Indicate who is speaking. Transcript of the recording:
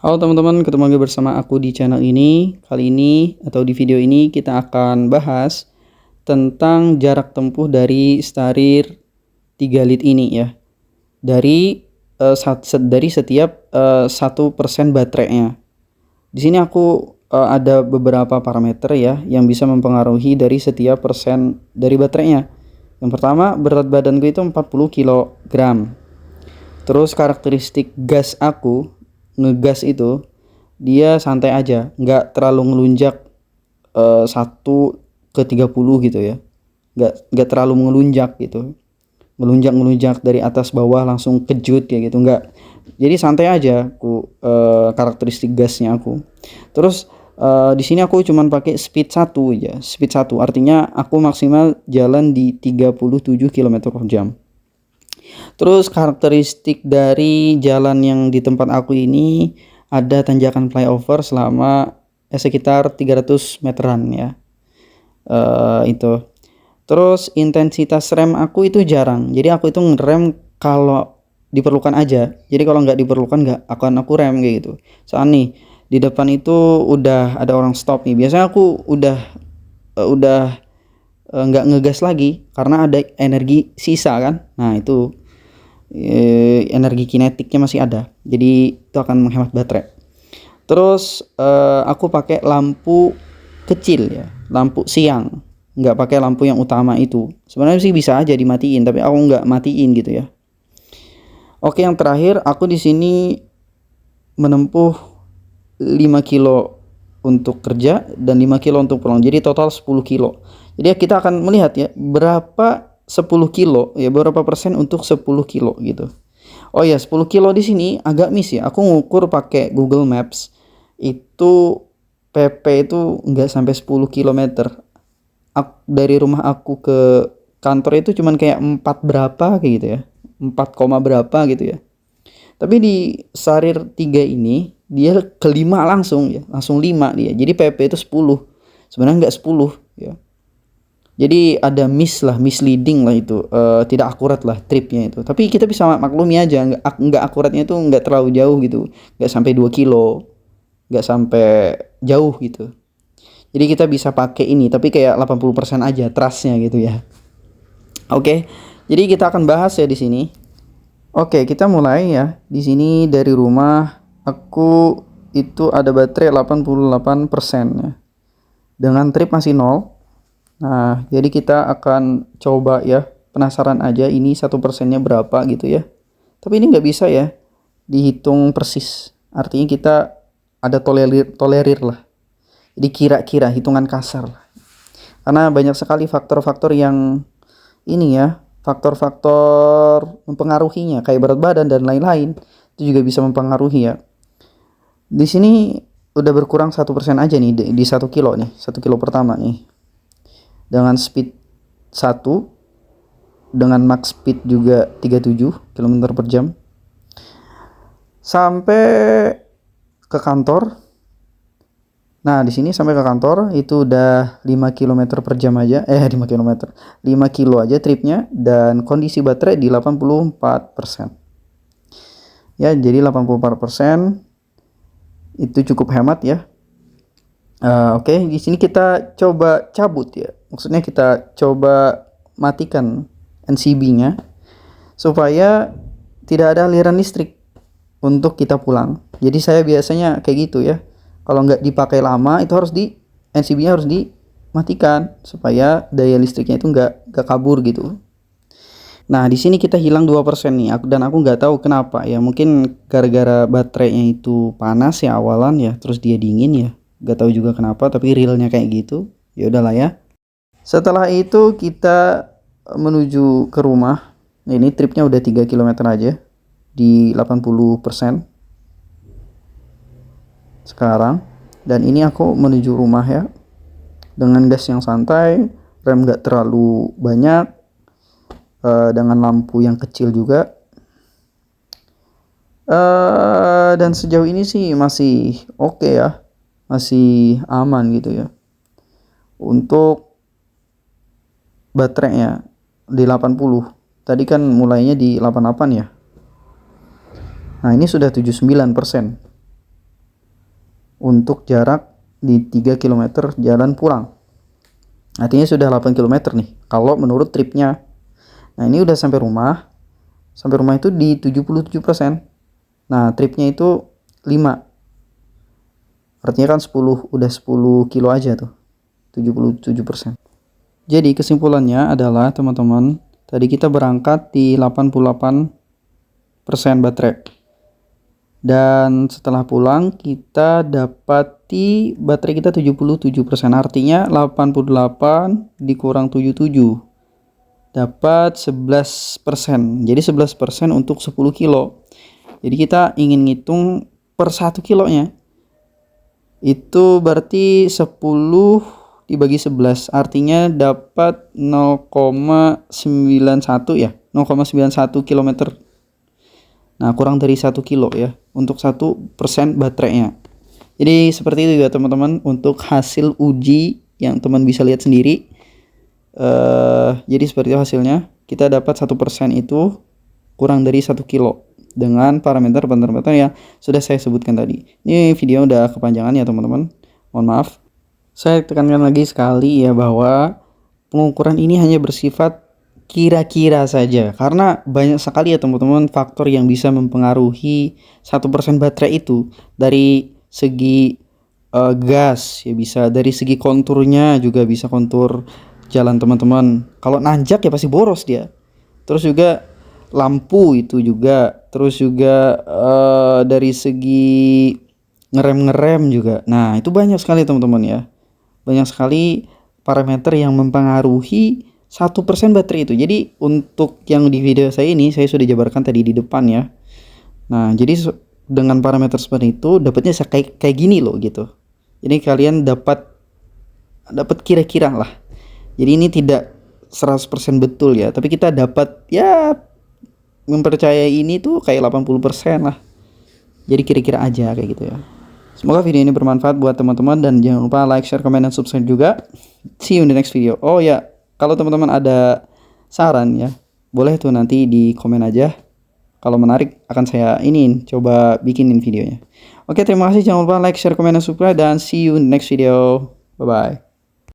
Speaker 1: Halo teman-teman, ketemu lagi bersama aku di channel ini. Kali ini atau di video ini kita akan bahas tentang jarak tempuh dari Starir 3 lead ini ya. Dari setiap 1% baterainya. Di sini aku ada beberapa parameter ya yang bisa mempengaruhi dari setiap persen dari baterainya. Yang pertama, berat badanku itu 40 kg. Terus karakteristik gas aku, ngegas itu dia santai aja, nggak terlalu ngelunjak 1 ke 30 gitu ya. Nggak terlalu ngelunjak gitu. Ngelunjak dari atas bawah langsung kejut ya gitu, nggak. Jadi santai aja aku, karakteristik gasnya aku. Terus di sini aku cuman pakai speed 1 aja. Speed 1 artinya aku maksimal jalan di 37 km/jam. Terus karakteristik dari jalan yang di tempat aku ini ada tanjakan flyover selama sekitar 300 meteran ya. Itu. Terus intensitas rem aku itu jarang. Jadi aku itu ngerem kalau diperlukan aja. Jadi kalau nggak diperlukan nggak akan aku rem kayak gitu. Soalnya nih di depan itu udah ada orang stop nih. Biasanya aku udah nggak ngegas lagi karena ada energi sisa kan. Nah itu energi kinetiknya masih ada, jadi itu akan menghemat baterai. Terus aku pakai lampu kecil ya, lampu siang, nggak pakai lampu yang utama itu. Sebenarnya sih bisa aja dimatiin, tapi aku nggak matiin gitu ya. Oke, yang terakhir aku di sini menempuh 5 kilo untuk kerja dan 5 kilo untuk pulang, jadi total 10 kilo. Jadi kita akan melihat ya berapa 10 kilo ya, berapa persen untuk 10 kilo gitu. Oh ya, 10 kilo di sini agak miss ya. Aku ngukur pakai Google Maps. Itu PP itu enggak sampai 10 km. Dari rumah aku ke kantor itu cuman kayak 4 berapa kayak gitu ya. 4, berapa gitu ya. Tapi di Sarir 3 ini dia kelima langsung ya. Langsung 5 dia. Jadi PP itu 10. Sebenarnya enggak 10 ya. Jadi ada misleading lah itu, tidak akurat lah tripnya itu. Tapi kita bisa maklumi aja, nggak akuratnya itu nggak terlalu jauh gitu, nggak sampai 2 kilo, nggak sampai jauh gitu. Jadi kita bisa pakai ini, tapi kayak 80% aja trustnya gitu ya. Oke, jadi kita akan bahas ya di sini. Oke, kita mulai ya. Di sini dari rumah aku itu ada baterai 88% ya. Dengan trip masih 0. Nah, jadi kita akan coba ya, penasaran aja ini 1%-nya berapa gitu ya. Tapi ini nggak bisa ya dihitung persis. Artinya kita ada tolerir lah. Jadi kira-kira hitungan kasar lah. Karena banyak sekali faktor-faktor yang ini ya, faktor-faktor mempengaruhinya kayak berat badan dan lain-lain. Itu juga bisa mempengaruhi ya. Di sini udah berkurang 1% aja nih di 1 kilo nih, 1 kilo pertama nih. Dengan speed 1, dengan max speed juga 37 km/jam, sampai ke kantor. Nah di sini sampai ke kantor itu udah 5 km/jam aja, 5 km, 5 kilo aja tripnya, dan kondisi baterai di 84%. Ya, jadi 84% itu cukup hemat ya. Oke, di sini kita coba cabut ya. Maksudnya kita coba matikan NCB-nya supaya tidak ada aliran listrik untuk kita pulang. Jadi saya biasanya kayak gitu ya. Kalau nggak dipakai lama itu harus NCB-nya harus dimatikan supaya daya listriknya itu nggak kabur gitu. Nah, di sini kita hilang 2% nih. Dan aku nggak tahu kenapa ya. Mungkin gara-gara baterainya itu panas ya awalan ya, terus dia dingin ya. Gak tahu juga kenapa, tapi realnya kayak gitu. Ya udahlah ya. Setelah itu kita menuju ke rumah. Nah, ini tripnya udah 3 km aja di 80% sekarang. Dan ini aku menuju rumah ya, dengan gas yang santai, rem gak terlalu banyak, dengan lampu yang kecil juga. Dan sejauh ini sih masih oke ya, masih aman gitu ya. Untuk baterainya di 80. Tadi kan mulainya di 88 ya. Nah, ini sudah 79%. untuk jarak di 3 km jalan pulang. Artinya sudah 8 km nih kalau menurut tripnya. Nah, ini udah sampai rumah. Sampai rumah itu di 77%. Nah, tripnya itu 5. Artinya kan 10, udah 10 kilo aja tuh. 77%. Jadi kesimpulannya adalah teman-teman, tadi kita berangkat di 88% baterai. Dan setelah pulang kita dapati baterai kita 77%. Artinya 88 dikurang 77 dapat 11%. Jadi 11% untuk 10 kilo. Jadi kita ingin ngitung per 1 kilonya. Itu berarti 10 dibagi 11. Artinya dapat 0,91 ya. 0,91 kilometer. Nah, kurang dari 1 kilo ya untuk 1% baterainya. Jadi seperti itu ya teman-teman untuk hasil uji yang teman bisa lihat sendiri. Jadi seperti itu hasilnya. Kita dapat 1% itu kurang dari 1 kilo dengan parameter yang sudah saya sebutkan tadi. Ini video udah kepanjangan ya teman-teman. Mohon maaf. Saya tekankan lagi sekali ya bahwa pengukuran ini hanya bersifat kira-kira saja, karena banyak sekali ya teman-teman faktor yang bisa mempengaruhi 1% baterai itu. Dari segi gas ya, bisa dari segi konturnya juga, bisa kontur jalan teman-teman. Kalau nanjak ya pasti boros dia. Terus juga lampu itu juga, terus juga dari segi ngerem juga. Nah, itu banyak sekali teman-teman ya, banyak sekali parameter yang mempengaruhi 1% baterai itu. Jadi untuk yang di video saya ini saya sudah jabarkan tadi di depan ya. Nah, jadi dengan parameter seperti itu dapatnya kayak gini loh gitu. Jadi kalian dapat kira-kira lah. Jadi ini tidak 100% betul ya, tapi kita dapat ya mempercayai ini tuh kayak 80% lah. Jadi kira-kira aja kayak gitu ya. Semoga video ini bermanfaat buat teman-teman, dan jangan lupa like, share, comment, dan subscribe juga. See you in the next video. Oh ya, kalau teman-teman ada saran ya, boleh tuh nanti di komen aja. Kalau menarik akan saya coba bikinin videonya. Oke, terima kasih. Jangan lupa like, share, comment, dan subscribe, dan see you in the next video. Bye bye.